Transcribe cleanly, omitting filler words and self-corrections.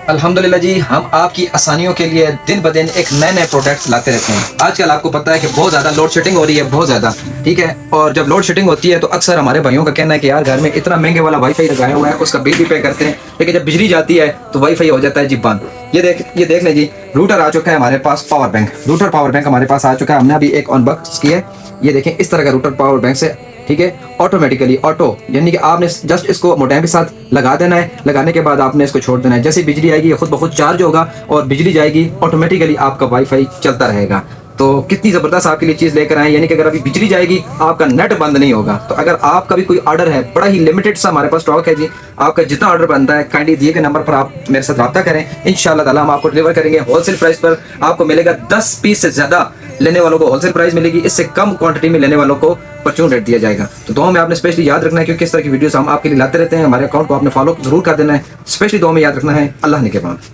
अल्हम्दुलिल्लाह जी, हम आपकी आसानियों के लिए दिन ब दिन एक नए नए प्रोडक्ट्स लाते रहते हैं। आजकल आपको पता है कि बहुत ज़्यादा लोड शेडिंग हो रही है, बहुत ज़्यादा, ठीक है। और जब लोड शेडिंग होती है तो अक्सर हमारे भाइयों का कहना है कि यार घर में इतना महंगे वाला वाईफाई लगाया हुआ है, उसका बिल भी पे करते हैं, लेकिन जब बिजली जाती है तो वाईफाई हो जाता है जी बंद। ये देख लें जी, रूटर आ चुका है हमारे पास, रूटर पावर बैंक हमारे पास आ चुका है। हमने अभी एक अनबॉक्स किया है। ये देखें, इस तरह का रूटर पावर बैंक से, ठीक है, ऑटोमेटिकली ऑटो, यानी कि आपने जस्ट इसको मोडेम के साथ लगा देना है। लगाने के बाद आपने इसको छोड़ देना है। जैसे बिजली आएगी ये खुद ब खुद चार्ज होगा और बिजली जाएगी, ऑटोमेटिकली आपका वाईफाई चलता रहेगा। तो कितनी ज़बरदस्त आपके लिए चीज़ लेकर आए, यानी कि अगर अभी बिजली जाएगी आपका नेट बंद नहीं होगा। तो अगर आपका भी कोई ऑर्डर है, बड़ा ही लिमिटेड सा हमारे पास स्टॉक है जी, आपका जितना ऑर्डर बनता है काइंडली दिए गए नंबर पर आप मेरे साथ रब्ता करें। इंशाल्लाह ताला हम आपको डिलीवर करेंगे होलसेल प्राइस पर। आपको मिलेगा 10 पीस से ज़्यादा लेने वालों को होलसेल प्राइस मिलेगी, इससे कम क्वांटिटी में लेने वालों को परचून रेट दिया जाएगा। तो दुआ में आपने स्पेशली याद रखना है, क्योंकि इस तरह की वीडियोस हम आपके लिए लाते रहते हैं। हमारे अकाउंट को आपने फॉलो जरूर कर देना है। स्पेशली दुआ में याद रखना है, अल्लाह ने के बाद।